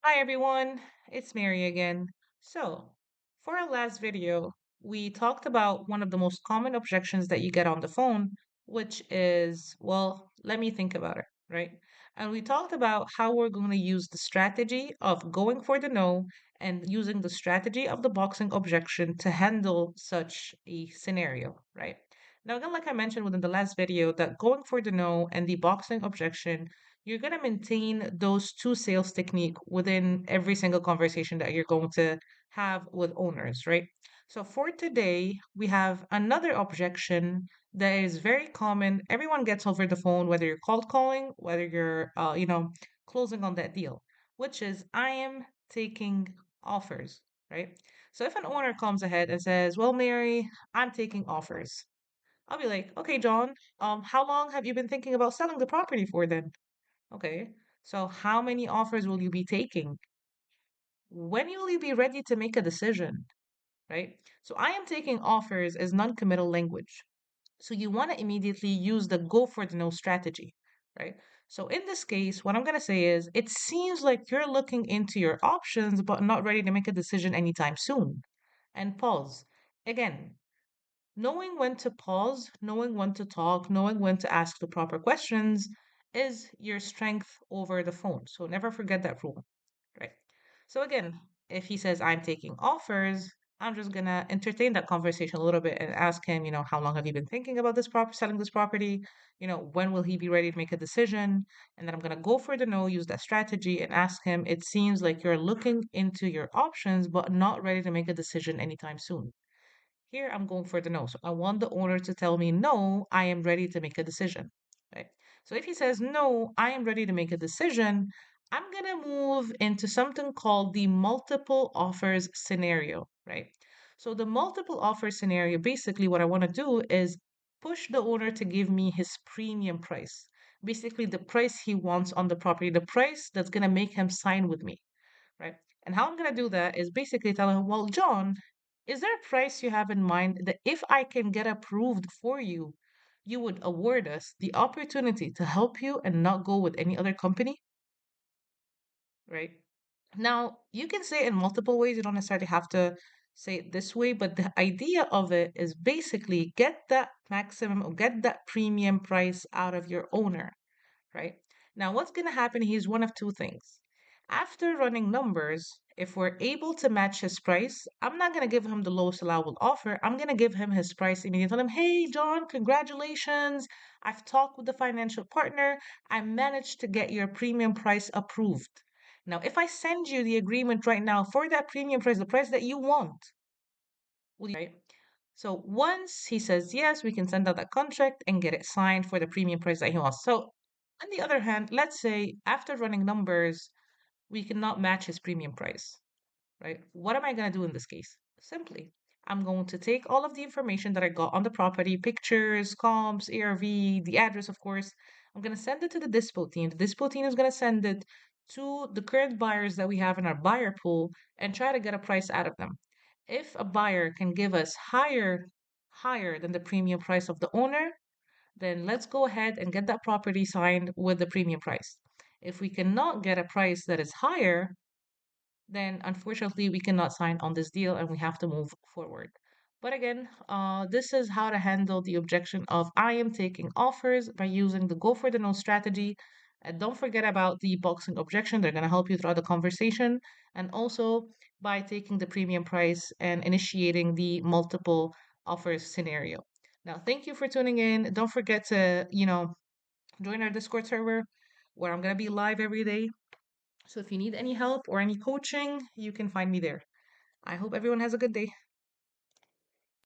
Hi everyone, it's Mary again. So, for our last video, we talked about one of the most common objections that you get on the phone, which is, well, let me think about it, right? And we talked about how we're going to use the strategy of going for the no and using the strategy of the boxing objection to handle such a scenario, right? Now, again, like I mentioned within the last video, that going for the no and the boxing objection you're going to maintain those two sales technique within every single conversation that you're going to have with owners, right? So for today, we have another objection that is very common. Everyone gets over the phone, whether you're cold calling, whether you're, closing on that deal, which is I am taking offers, right? So if an owner comes ahead and says, "Well, Mary, I'm taking offers," I'll be like, "Okay, John, how long have you been thinking about selling the property for then?" Okay. So how many offers will you be taking? When will you be ready to make a decision? Right? So I am taking offers as non-committal language. So you want to immediately use the go for the no strategy, right? So in this case, what I'm going to say is it seems like you're looking into your options but not ready to make a decision anytime soon. And pause. Again, knowing when to pause, knowing when to talk, knowing when to ask the proper questions is your strength over the phone. So never forget that rule, right? So again, if he says, I'm taking offers, I'm just gonna entertain that conversation a little bit and ask him, how long have you been thinking about this selling this property? When will he be ready to make a decision? And then I'm gonna go for the no, use that strategy and ask him, it seems like you're looking into your options, but not ready to make a decision anytime soon. Here I'm going for the no. So I want the owner to tell me, no, I am ready to make a decision. Right? So if he says, no, I am ready to make a decision, I'm going to move into something called the multiple offers scenario, right? So the multiple offer scenario, basically what I want to do is push the owner to give me his premium price. Basically the price he wants on the property, the price that's going to make him sign with me, right? And how I'm going to do that is basically tell him, well, John, is there a price you have in mind that if I can get approved for you, you would award us the opportunity to help you and not go with any other company, right? Now, you can say it in multiple ways. You don't necessarily have to say it this way, but the idea of it is basically get that maximum or get that premium price out of your owner, right? Now, what's going to happen here is one of two things. After running numbers, if we're able to match his price, I'm not going to give him the lowest allowable offer. I'm going to give him his price immediately. Tell him, hey, John, congratulations. I've talked with the financial partner. I managed to get your premium price approved. Now, if I send you the agreement right now for that premium price, the price that you want, will you, right? So once he says yes, we can send out that contract and get it signed for the premium price that he wants. So on the other hand, let's say after running numbers, we cannot match his premium price, right? What am I going to do in this case? Simply, I'm going to take all of the information that I got on the property, pictures, comps, ARV, the address, of course. I'm going to send it to the dispo team. The dispo team is going to send it to the current buyers that we have in our buyer pool and try to get a price out of them. If a buyer can give us higher than the premium price of the owner, then let's go ahead and get that property signed with the premium price. If we cannot get a price that is higher, then unfortunately we cannot sign on this deal and we have to move forward. But again, this is how to handle the objection of I am taking offers by using the go for the no strategy. And don't forget about the boxing objection. They're going to help you throughout the conversation. And also by taking the premium price and initiating the multiple offers scenario. Now, thank you for tuning in. Don't forget to, join our Discord server where I'm going to be live every day. So if you need any help or any coaching, you can find me there. I hope everyone has a good day.